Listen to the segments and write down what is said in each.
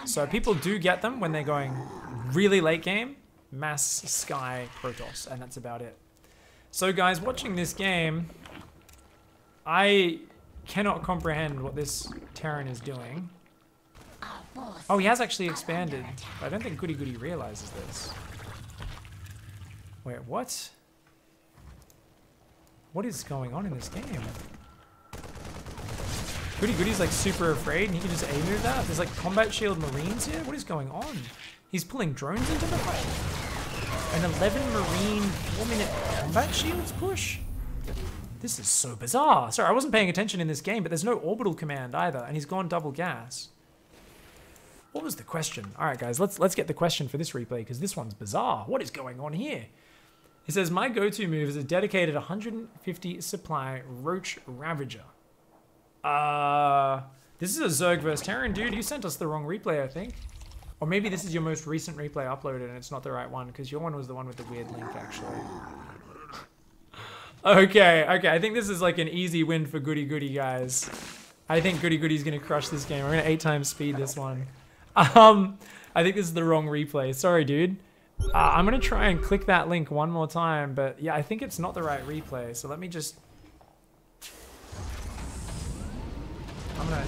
So people do get them when they're going really late game. Mass, Sky, Protoss, and that's about it. So guys, watching this game, I cannot comprehend what this Terran is doing. Oh, he has actually expanded. I don't think Goody Goody realizes this. Wait, what? What is going on in this game? Goody Goody's like super afraid and he can just A-move that? There's like combat shield marines here? What is going on? He's pulling drones into the fight? An 11 marine 4-minute combat shields push? This is so bizarre. Sorry, I wasn't paying attention in this game, but there's no orbital command either, and he's gone double gas. What was the question? All right, guys, let's get the question for this replay, because this one's bizarre. What is going on here? He says, my go-to move is a dedicated 150 supply Roach Ravager. This is a Zerg vs Terran, dude. You sent us the wrong replay, I think. Or maybe this is your most recent replay uploaded and it's not the right one, because your one was the one with the weird link, actually. Okay, I think this is like an easy win for Goody Goody, guys. I think Goody Goody's gonna crush this game. We're gonna 8 times speed this one. I think this is the wrong replay. Sorry, dude. I'm gonna try and click that link one more time, but yeah, I think it's not the right replay. So let me just.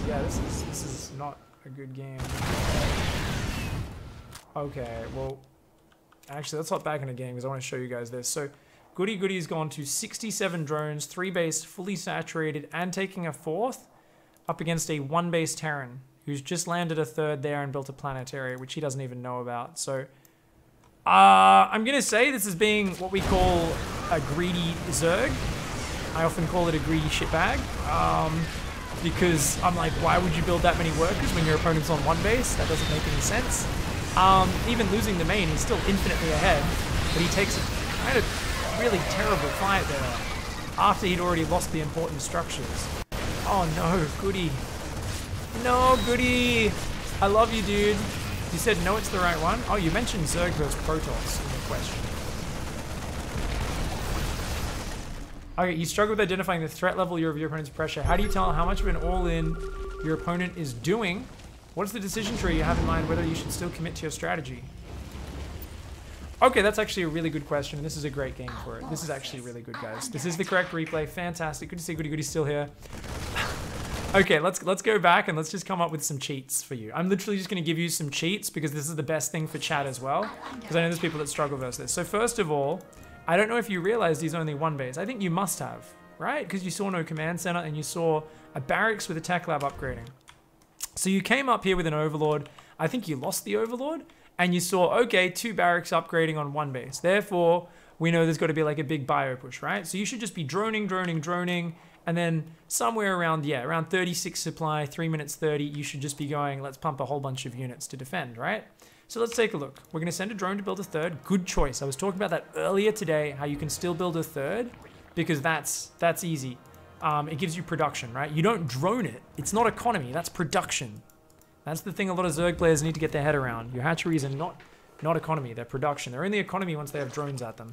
Yeah, this is not a good game. Okay, well, actually, let's hop back in the game because I want to show you guys this. So, Goody Goody's gone to 67 drones, 3 base, fully saturated, and taking a 4th up against a 1 base Terran who's just landed a 3rd there and built a planetary, which he doesn't even know about. So, I'm gonna say this is being what we call a greedy Zerg. I often call it a greedy shitbag. Because I'm like, why would you build that many workers when your opponent's on 1 base? That doesn't make any sense. Even losing the main, he's still infinitely ahead, but he takes a kind of really terrible fight there after he'd already lost the important structures. Oh no, Goody. No, Goody. I love you, dude. You said no, it's the right one. Oh, you mentioned Zerg vs Protoss in the question. Okay, you struggle with identifying the threat level of your opponent's pressure. How do you tell how much of an all-in your opponent is doing? What's the decision tree you have in mind whether you should still commit to your strategy? Okay, that's actually a really good question. This is a great game for it. This is actually really good, guys. This is the correct replay. Fantastic. Good to see Goody Goody still here. Okay, let's go back and let's just come up with some cheats for you. I'm literally just going to give you some cheats because this is the best thing for chat as well. Because I know there's people that struggle versus this. So first of all, I don't know if you realized he's only 1 base. I think you must have, right? Because you saw no command center and you saw a barracks with a tech lab upgrading. So you came up here with an overlord. I think you lost the overlord and you saw, okay, 2 barracks upgrading on 1 base. Therefore, we know there's got to be like a big bio push, right? So you should just be droning. And then somewhere around, yeah, around 36 supply, 3 minutes 30, you should just be going, let's pump a whole bunch of units to defend, right? So let's take a look. We're going to send a drone to build a 3rd. Good choice. I was talking about that earlier today, how you can still build a 3rd because that's easy. It gives you production, right? You don't drone it. It's not economy. That's production. That's the thing a lot of Zerg players need to get their head around. Your hatcheries are not economy. They're production. They're only economy once they have drones at them.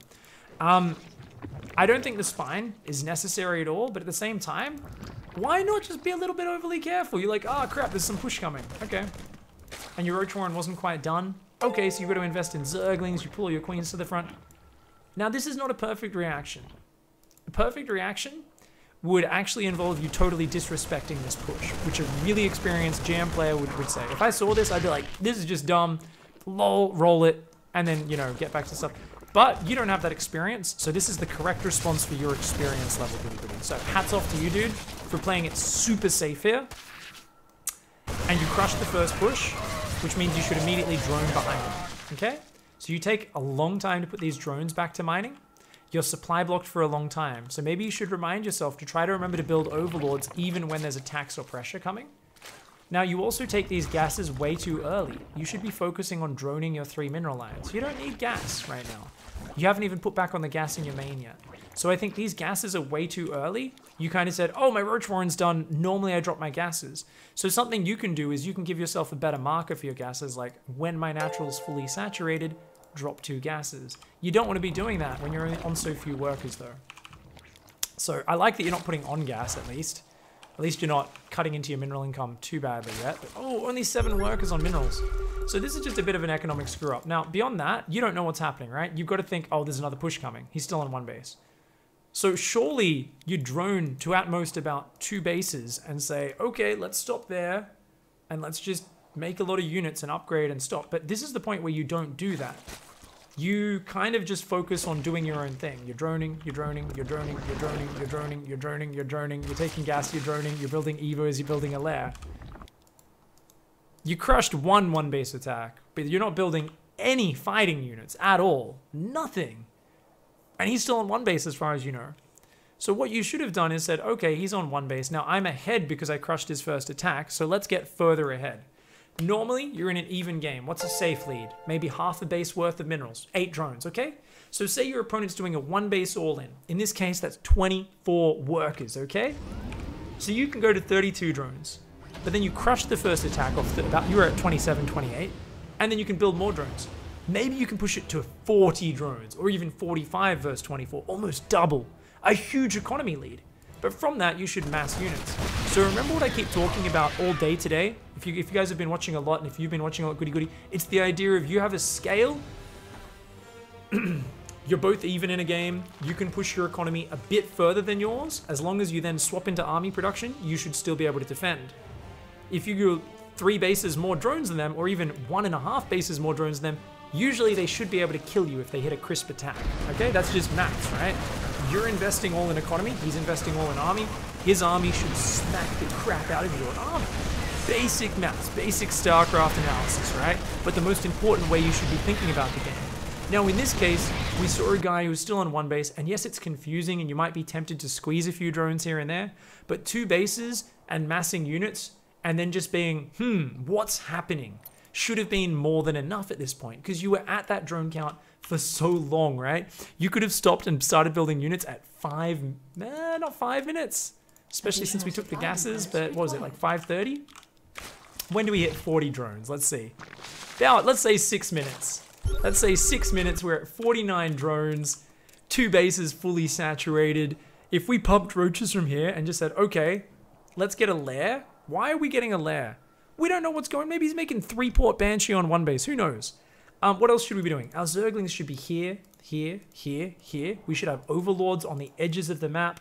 I don't think the spine is necessary at all, but at the same time, why not just be a little bit overly careful? You're like, oh crap, there's some push coming. Okay. And your Roach Warren wasn't quite done. Okay, so you've got to invest in Zerglings, you pull your queens to the front. Now, this is not a perfect reaction. A perfect reaction would actually involve you totally disrespecting this push, which a really experienced GM player would say. If I saw this, I'd be like, this is just dumb, lol, roll it, and then, you know, get back to stuff. But you don't have that experience, so this is the correct response for your experience level, Goody Goody. So hats off to you, dude, for playing it super safe here. And you crushed the first push, which means you should immediately drone behind them, okay? So you take a long time to put these drones back to mining. You're supply blocked for a long time. So maybe you should remind yourself to try to remember to build overlords even when there's attacks or pressure coming. Now, you also take these gases way too early. You should be focusing on droning your 3 mineral lines. You don't need gas right now. You haven't even put back on the gas in your main yet. So I think these gases are way too early. You kind of said, oh, my Roach Warren's done. Normally I drop my gases. So something you can do is you can give yourself a better marker for your gases, like when my natural is fully saturated, drop 2 gases. You don't want to be doing that when you're on so few workers though. So I like that you're not putting on gas at least. At least you're not cutting into your mineral income too badly yet. But, oh, only 7 workers on minerals. So this is just a bit of an economic screw up. Now, beyond that, you don't know what's happening, right? You've got to think, oh, there's another push coming. He's still on 1 base. So surely you drone to at most about 2 bases and say, okay, let's stop there and let's just make a lot of units and upgrade and stop. But this is the point where you don't do that. You kind of just focus on doing your own thing. You're droning, you're droning, you're droning, you're droning, you're droning, you're droning, you're droning, you're taking gas, you're droning, you're building evos, you're building a lair. You crushed one base attack, but you're not building any fighting units at all. Nothing. And he's still on 1 base as far as you know. So what you should have done is said, okay, he's on 1 base. Now I'm ahead because I crushed his first attack, so let's get further ahead. Normally, you're in an even game. What's a safe lead? Maybe half a base worth of minerals. 8 drones, okay? So say your opponent's doing a 1 base all-in. In this case, that's 24 workers, okay? So you can go to 32 drones. But then you crush the first attack off you were at 27, 28. And then you can build more drones. Maybe you can push it to 40 drones, or even 45 versus 24, almost double. A huge economy lead. But from that, you should mass units. So remember what I keep talking about all day today? If you guys have been watching a lot, and if you've been watching a lot, goody, it's the idea of you have a scale. You're both even in a game. You can push your economy a bit further than yours. As long as you then swap into army production, you should still be able to defend. If you go 3 bases more drones than them, or even 1.5 bases more drones than them, usually they should be able to kill you if they hit a crisp attack. Okay, that's just maths, right? You're investing all in economy, he's investing all in army. His army should smack the crap out of your army. Basic maths, basic StarCraft analysis, right? But the most important way you should be thinking about the game. Now in this case, we saw a guy who's still on 1 base, and yes, it's confusing and you might be tempted to squeeze a few drones here and there, but 2 bases and massing units, and then just being, what's happening? Should have been more than enough at this point, because you were at that drone count for so long, right? You could have stopped and started building units at not 5 minutes, especially since we took the gases, but what was it, like 5:30? When do we hit 40 drones? Let's see. Now, let's say 6 minutes. Let's say 6 minutes, we're at 49 drones, 2 bases fully saturated. If we pumped roaches from here and just said, okay, let's get a lair. Why are we getting a lair? We don't know what's going on. Maybe he's making 3 Port Banshee on 1 base. Who knows? What else should we be doing? Our Zerglings should be here, here, here, here. We should have Overlords on the edges of the map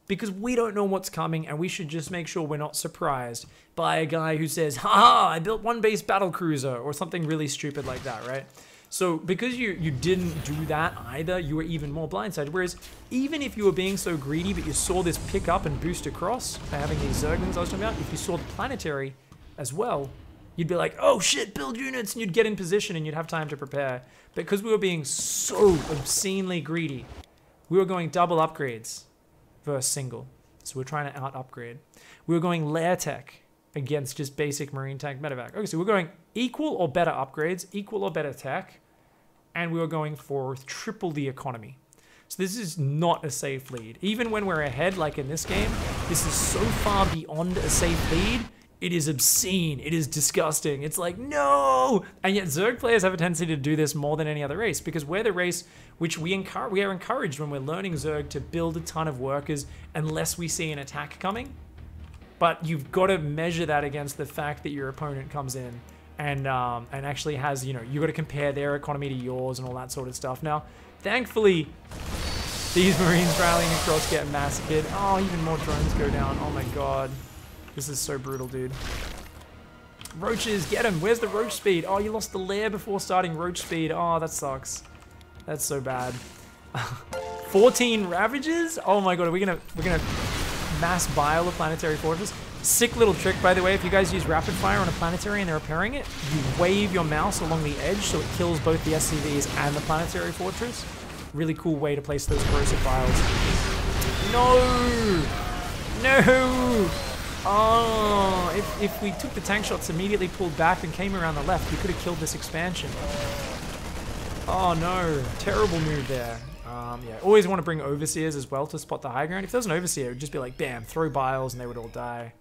because we don't know what's coming, and we should just make sure we're not surprised by a guy who says, haha, I built 1 base battle cruiser, or something really stupid like that, right? So because you didn't do that either, you were even more blindsided. Whereas even if you were being so greedy, but you saw this pick up and boost across by having these Zerglings I was talking about, if you saw the planetary as well, you'd be like, oh shit, build units, and you'd get in position and you'd have time to prepare. Because we were being so obscenely greedy, we were going double upgrades versus single. So we're trying to out upgrade. We were going lair tech against just basic marine tank medevac. Okay, so we're going equal or better upgrades, equal or better tech, and we were going for triple the economy. So this is not a safe lead. Even when we're ahead, like in this game, this is so far beyond a safe lead. It is obscene. It is disgusting. It's like, no! And yet Zerg players have a tendency to do this more than any other race, because we're the race which we are encouraged when we're learning Zerg to build a ton of workers unless we see an attack coming. But you've got to measure that against the fact that your opponent comes in and actually has, you've got to compare their economy to yours and all that sort of stuff. Now, thankfully, these Marines rallying across get massacred. Oh, even more drones go down. Oh my god. This is so brutal, dude. Roaches, get him. Where's the roach speed? Oh, you lost the lair before starting roach speed. Oh, that sucks. That's so bad. 14 ravages? Oh my god, we're gonna mass bile a planetary fortress. Sick little trick, by the way. If you guys use rapid fire on a planetary and they're repairing it, you wave your mouse along the edge so it kills both the SCVs and the planetary fortress. Really cool way to place those corrosive vials. No! No! Oh, if we took the tank shots, immediately pulled back and came around the left, we could have killed this expansion. Oh no, terrible move there. Yeah, always want to bring overseers as well to spot the high ground. If there was an overseer, it would just be like, bam, throw biles and they would all die.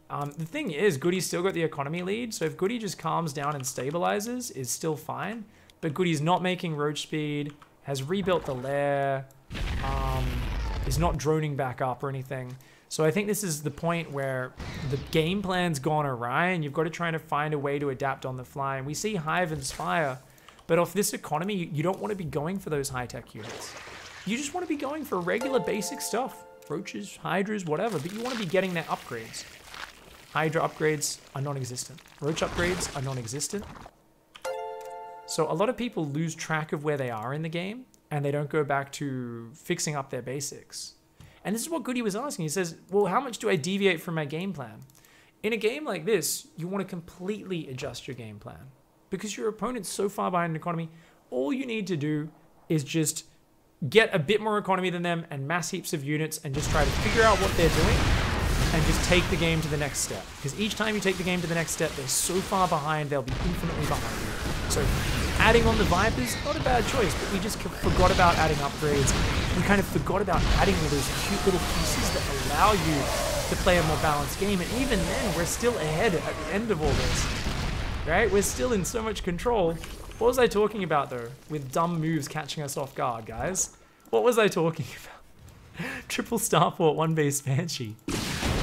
The thing is, Goody's still got the economy lead, so if Goody just calms down and stabilizes, is still fine. But Goody's not making roach speed, has rebuilt the lair, is not droning back up or anything. So I think this is the point where the game plan's gone awry and you've got to try to find a way to adapt on the fly. And we see Hive and Spire, but off this economy, you don't want to be going for those high-tech units. You just want to be going for regular basic stuff. Roaches, Hydras, whatever, but you want to be getting their upgrades. Hydra upgrades are non-existent. Roach upgrades are non-existent. So a lot of people lose track of where they are in the game and they don't go back to fixing up their basics. And this is what Goody was asking. He says, well, how much do I deviate from my game plan? In a game like this, you want to completely adjust your game plan. Because your opponent's so far behind in economy, all you need to do is just get a bit more economy than them and mass heaps of units and just try to figure out what they're doing and just take the game to the next step. Because each time you take the game to the next step, they're so far behind, they'll be infinitely behind you. So adding on the Vipers, not a bad choice, but we just forgot about adding upgrades. We kind of forgot about adding all those cute little pieces that allow you to play a more balanced game. And even then, we're still ahead at the end of all this, right? We're still in so much control. What was I talking about, though, with dumb moves catching us off guard, guys? What was I talking about? Triple Starport, 1 base Banshee.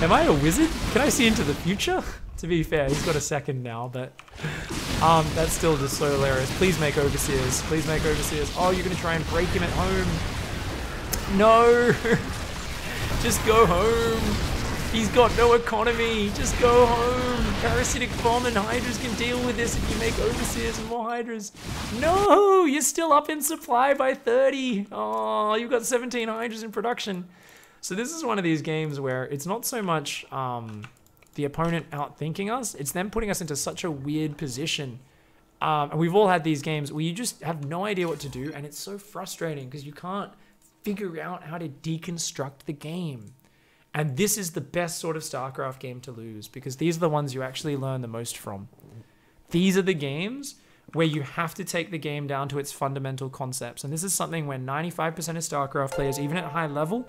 Am I a wizard? Can I see into the future? To be fair, he's got a second now, but that's still just so hilarious. Please make Overseers. Please make Overseers. Oh, you're going to try and break him at home. No. Just go home. He's got no economy. Just go home. Parasitic Bomb and Hydras can deal with this if you make Overseers and more Hydras. No, you're still up in supply by 30. Oh, you've got 17 Hydras in production. So this is one of these games where it's not so much the opponent outthinking us, it's them putting us into such a weird position. And we've all had these games where you just have no idea what to do, and it's so frustrating because you can't figure out how to deconstruct the game. And this is the best sort of StarCraft game to lose, because these are the ones you actually learn the most from. These are the games where you have to take the game down to its fundamental concepts. And this is something where 95% of StarCraft players, even at high level,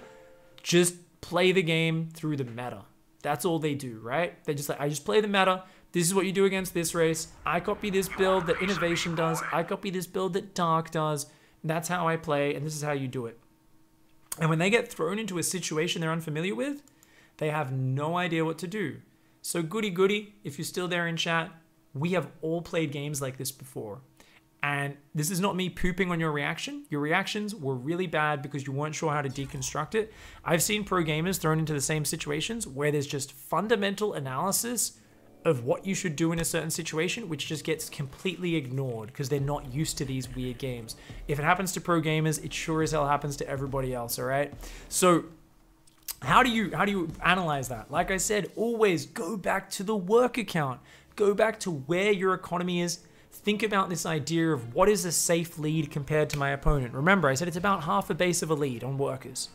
just play the game through the meta. That's all they do, right? They're just like, I just play the meta. This is what you do against this race. I copy this build that Innovation does. I copy this build that Dark does. That's how I play, and this is how you do it. And when they get thrown into a situation they're unfamiliar with, they have no idea what to do. So goody, if you're still there in chat, we have all played games like this before. And this is not me pooping on your reaction. Your reactions were really bad because you weren't sure how to deconstruct it. I've seen pro gamers thrown into the same situations where there's just fundamental analysis of what you should do in a certain situation, which just gets completely ignored because they're not used to these weird games. If it happens to pro gamers, it sure as hell happens to everybody else, all right? So how do you analyze that? Like I said, always go back to the work account. Go back to where your economy is. Think about this idea of what is a safe lead compared to my opponent. Remember, I said it's about half a base of a lead on workers.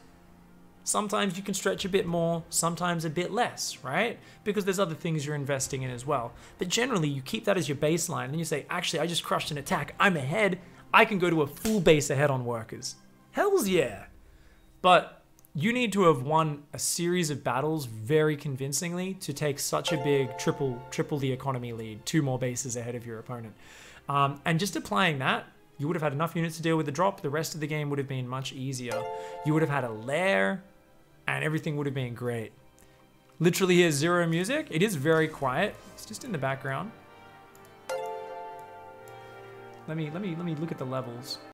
Sometimes you can stretch a bit more, sometimes a bit less, right? Because there's other things you're investing in as well. But generally, you keep that as your baseline, and then you say, actually, I just crushed an attack. I'm ahead. I can go to a full base ahead on workers. Hells yeah. But you need to have won a series of battles very convincingly to take such a big triple the economy lead, 2 more bases ahead of your opponent. And just applying that, you would have had enough units to deal with the drop. The rest of the game would have been much easier. You would have had a lair, and everything would have been great. Literally, here's zero music. It is very quiet. It's just in the background. Let me look at the levels.